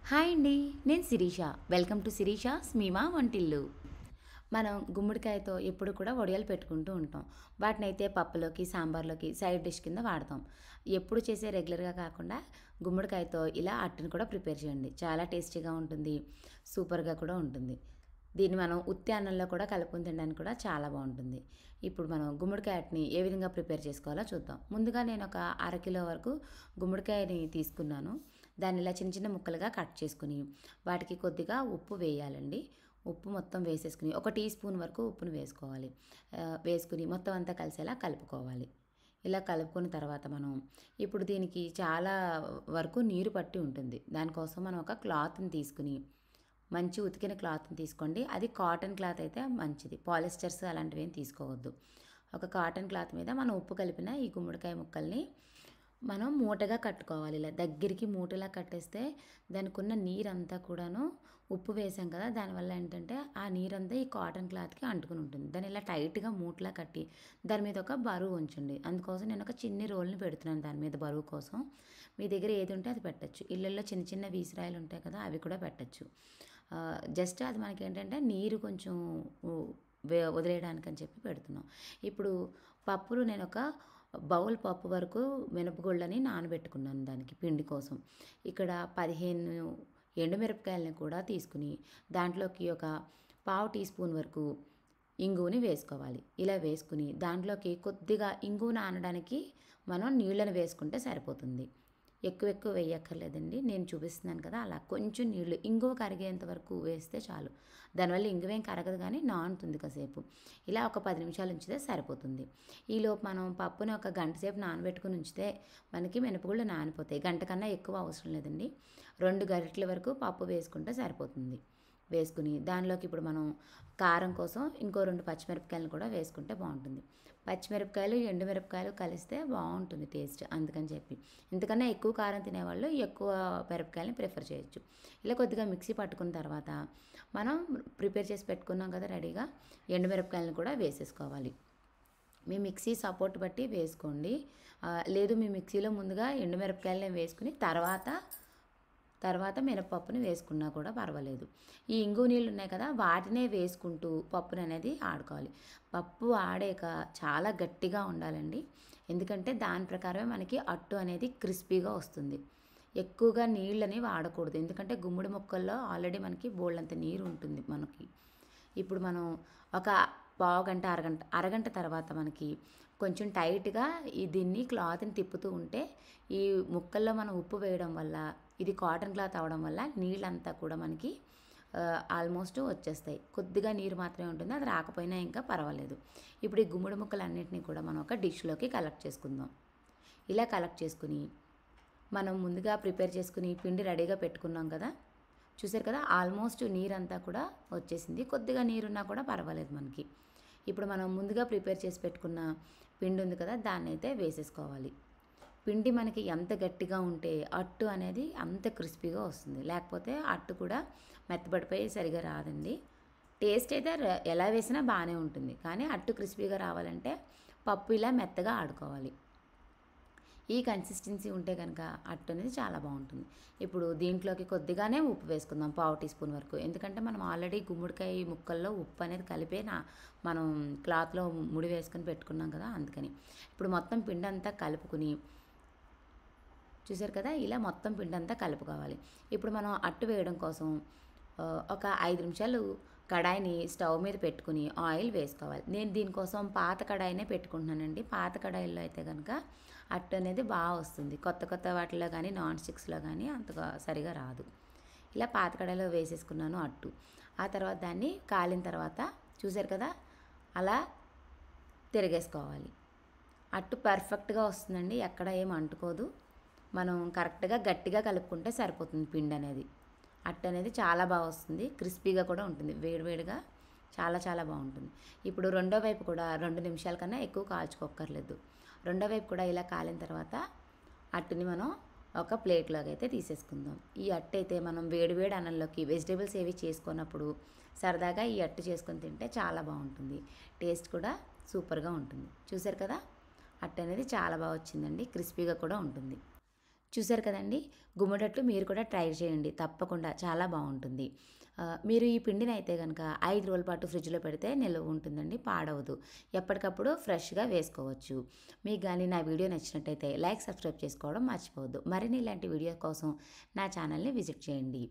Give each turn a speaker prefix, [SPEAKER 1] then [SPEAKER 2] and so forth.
[SPEAKER 1] Hi అండి. నేను Shirisha. Welcome to Shirisha's మీమా వంటిల్లు. మనం గుమ్మడికాయతో ఎప్పుడు కూడా వడియాలు పెట్టుకుంటూ ఉంటాం. వాటినైతే పప్పులోకి, సాంబార్లోకి సైడ్ డిష్ కింద వాడతాం. ఎప్పుడు చేసే రెగ్యులర్గా కాకుండా గుమ్మడికాయతో ఇలా అట్టుని కూడా ప్రిపేర్ చేయండి. చాలా టేస్టీగా ఉంటుంది. సూపర్గా కూడా ఉంటుంది. దీన్ని మనం ఉత్తి అన్నంలో కూడా కలుపుకొని తినడానికి కూడా చాలా బాగుంటుంది. ఇప్పుడు మనం గుమ్మడికాయ అట్టుని ఏ విధంగా ప్రిపేర్ చేసుకోవాలో చూద్దాం. ముందుగా నేను ఒక అరకిలో వరకు గుమ్మడికాయని తీసుకున్నాను. దాన్ని ఇలా చిన్న చిన్న ముక్కలుగా కట్ చేసుకుని వాటికి కొద్దిగా ఉప్పు వేయాలండి. ఉప్పు మొత్తం వేసేసుకుని ఒక టీ స్పూన్ వరకు ఉప్పును వేసుకోవాలి. వేసుకుని మొత్తం అంతా కలిసేలా కలుపుకోవాలి. ఇలా కలుపుకున్న తర్వాత మనం ఇప్పుడు దీనికి చాలా వరకు నీరు పట్టి ఉంటుంది. దానికోసం మనం ఒక క్లాత్ని తీసుకుని మంచి ఉతికిన క్లాత్ని తీసుకోండి. అది కాటన్ క్లాత్ అయితే మంచిది. పాలిస్టర్స్ అలాంటివి ఏం తీసుకోవద్దు. ఒక కాటన్ క్లాత్ మీద మనం ఉప్పు కలిపిన ఈ గుమ్మడికాయ ముక్కల్ని మనం మూటగా కట్టుకోవాలి. ఇలా దగ్గరికి మూటలా కట్టేస్తే దానికి ఉన్న నీరంతా కూడాను ఉప్పు వేసాం కదా, దానివల్ల ఏంటంటే ఆ నీరంతా ఈ కాటన్ క్లాత్కి అంటుకుని ఉంటుంది. దాన్ని ఇలా టైట్గా మూటలా కట్టి దాని మీద ఒక బరువు ఉంచండి. అందుకోసం నేను ఒక చిన్ని రోల్ని పెడుతున్నాను దాని మీద బరువు కోసం. మీ దగ్గర ఏది ఉంటే అది పెట్టచ్చు. ఇళ్ళల్లో చిన్న చిన్న వీసరాయలు ఉంటాయి కదా, అవి కూడా పెట్టచ్చు. జస్ట్ అది మనకేంటంటే నీరు కొంచెం వదిలేయడానికి అని చెప్పి పెడుతున్నాం. ఇప్పుడు పప్పులు నేను ఒక బౌల్ పప్పు వరకు మినపగుళ్ళని నానబెట్టుకున్నాను దానికి పిండి కోసం. ఇక్కడ 15 ఎండుమిరపకాయలని కూడా తీసుకుని దాంట్లోకి ఒక పావు టీ స్పూన్ వరకు ఇంగువని వేసుకోవాలి. ఇలా వేసుకుని దాంట్లోకి కొద్దిగా ఇంగువ నానడానికి మనం నీళ్ళని వేసుకుంటే సరిపోతుంది. ఎక్కువ ఎక్కువ వేయక్కర్లేదండి. నేను చూపిస్తున్నాను కదా, అలా కొంచెం నీళ్ళు ఇంగువ కరిగేంత వరకు వేస్తే చాలు. దానివల్ల ఇంగువేం కరగదు కానీ నానుతుంది కాసేపు. ఇలా ఒక 10 నిమిషాలు ఉంచితే సరిపోతుంది. ఈలోపు మనం పప్పుని ఒక గంట సేపు నానబెట్టుకుని ఉంచితే మనకి మినపగుళ్ళు నానిపోతాయి. గంట కన్నా ఎక్కువ అవసరం లేదండి. 2 గరిటెల వరకు పప్పు వేసుకుంటే సరిపోతుంది. వేసుకుని దానిలోకి ఇప్పుడు మనం కారం కోసం ఇంకో 2 పచ్చిమిరపకాయలను కూడా వేసుకుంటే బాగుంటుంది. పచ్చిమిరపకాయలు ఎండుమిరపకాయలు కలిస్తే బాగుంటుంది టేస్ట్, అందుకని చెప్పి. ఇంతకన్నా ఎక్కువ కారం తినేవాళ్ళు ఎక్కువ మిరపకాయలని ప్రిఫర్ చేయొచ్చు. ఇలా కొద్దిగా మిక్సీ పట్టుకున్న తర్వాత మనం ప్రిపేర్ చేసి పెట్టుకున్నాం కదా రెడీగా, ఎండుమిరపకాయలను కూడా వేసేసుకోవాలి. మీ మిక్సీ సపోర్ట్ బట్టి వేసుకోండి. లేదు మీ మిక్సీలో ముందుగా ఎండుమిరపకాయలని వేసుకుని తర్వాత మినపప్పుని వేసుకున్నా కూడా పర్వాలేదు. ఈ ఇంగువ నీళ్ళు ఉన్నాయి కదా, వాటినే వేసుకుంటూ పప్పుని అనేది ఆడుకోవాలి. పప్పు ఆడాక చాలా గట్టిగా ఉండాలండి. ఎందుకంటే దాని ప్రకారమే మనకి అట్టు అనేది క్రిస్పీగా వస్తుంది. ఎక్కువగా నీళ్ళని వాడకూడదు. ఎందుకంటే గుమ్మడి ముక్కల్లో ఆల్రెడీ మనకి బోల్డంత నీరు ఉంటుంది మనకి. ఇప్పుడు మనం ఒక పావుగంట అరగంట తర్వాత మనకి కొంచెం టైట్గా దీన్ని క్లాత్ని తిప్పుతూ ఉంటే ఈ ముక్కల్లో మనం ఉప్పు వేయడం వల్ల ఇది కాటన్ క్లాత్ అవడం వల్ల నీళ్ళంతా కూడా మనకి ఆల్మోస్ట్ వచ్చేస్తాయి. కొద్దిగా నీరు మాత్రమే ఉంటుంది, అది రాకపోయినా ఇంకా పర్వాలేదు. ఇప్పుడు ఈ గుమ్మడి ముక్కలన్నింటినీ కూడా మనం ఒక డిష్లోకి కలెక్ట్ చేసుకుందాం. ఇలా కలెక్ట్ చేసుకుని మనం ముందుగా ప్రిపేర్ చేసుకుని పిండి రెడీగా పెట్టుకున్నాం కదా, చూసారు కదా, ఆల్మోస్ట్ నీరంతా కూడా వచ్చేసింది. కొద్దిగా నీరున్నా కూడా పర్వాలేదు మనకి. ఇప్పుడు మనం ముందుగా ప్రిపేర్ చేసి పెట్టుకున్న పిండి ఉంది కదా, దాన్ని అయితే వేసేసుకోవాలి. పిండి మనకి ఎంత గట్టిగా ఉంటే అట్టు అనేది అంత క్రిస్పీగా వస్తుంది. లేకపోతే అట్టు కూడా మెత్తబడిపోయి సరిగా రాదండి. టేస్ట్ అయితే ఎలా వేసినా బాగానే ఉంటుంది, కానీ అట్టు క్రిస్పీగా రావాలంటే పప్పు ఇలా మెత్తగా ఆడుకోవాలి. ఈ కన్సిస్టెన్సీ ఉంటే కనుక అట్టు అనేది చాలా బాగుంటుంది. ఇప్పుడు దీంట్లోకి కొద్దిగానే ఉప్పు వేసుకుందాం, పావు టీ స్పూన్ వరకు. ఎందుకంటే మనం ఆల్రెడీ గుమ్మడికాయ ముక్కల్లో ఉప్పు అనేది కలిపే మనం క్లాత్లో ముడి వేసుకొని పెట్టుకున్నాం కదా, అందుకని. ఇప్పుడు మొత్తం పిండి అంతా కలుపుకుని చూసారు కదా, ఇలా మొత్తం పిండి అంతా కలుపుకోవాలి. ఇప్పుడు మనం అట్టు వేయడం కోసం ఒక 5 నిమిషాలు కడాయిని స్టవ్ మీద పెట్టుకుని ఆయిల్ వేసుకోవాలి. నేను దీనికోసం పాత కడాయినే పెట్టుకుంటున్నానండి. పాత కడాయిల్లో అయితే కనుక అట్టు అనేది బాగా వస్తుంది. కొత్త వాటిలో కానీ నాన్ స్టిక్స్లో కానీ అంతగా సరిగా రాదు. ఇలా పాత కడాయిలో వేసేసుకున్నాను అట్టు. ఆ తర్వాత దాన్ని కాలిన తర్వాత చూసారు కదా, అలా తిరగేసుకోవాలి. అట్టు పర్ఫెక్ట్గా వస్తుందండి, ఎక్కడ ఏం అంటుకోదు. మనం కరెక్ట్గా గట్టిగా కలుపుకుంటే సరిపోతుంది. పిండి అనేది అట్టు అనేది చాలా బాగా వస్తుంది, క్రిస్పీగా కూడా ఉంటుంది. వేడివేడిగా చాలా చాలా బాగుంటుంది. ఇప్పుడు రెండో వైపు కూడా 2 నిమిషాల కన్నా ఎక్కువ కాల్చుకోక్కర్లేదు. రెండో వైపు కూడా ఇలా కాలిన తర్వాత అట్టుని మనం ఒక ప్లేట్లోకి అయితే తీసేసుకుందాం. ఈ అట్టు అయితే మనం వేడివేడి అన్నంలోకి వెజిటేబుల్స్ ఏవి చేసుకున్నప్పుడు సరదాగా ఈ అట్టు చేసుకొని తింటే చాలా బాగుంటుంది. టేస్ట్ కూడా సూపర్గా ఉంటుంది. చూసారు కదా, అట్టు అనేది చాలా బాగా వచ్చిందండి, క్రిస్పీగా కూడా ఉంటుంది. చూసారు కదండీ! గుమ్మడట్లు మీరు కూడా ట్రై చేయండి. తప్పకుండా చాలా బావుంటుంది. మీరు ఈ పిండినైతే గనక 5 రోజుల పాటు ఫ్రిడ్జ్‌లో పెడితే నిల్వ ఉంటుందండి. పాడవదు. ఎప్పటికప్పుడు ఫ్రెష్‌గా వేసుకోవచ్చు. మీకు గాని నా వీడియో నచ్చినట్టయితే లైక్, సబ్స్క్రైబ్ చేసుకోవడం మర్చిపోవద్దు. మరిన్ని ఇలాంటి వీడియో కోసం నా ఛానల్‌ని విజిట్ చేయండి.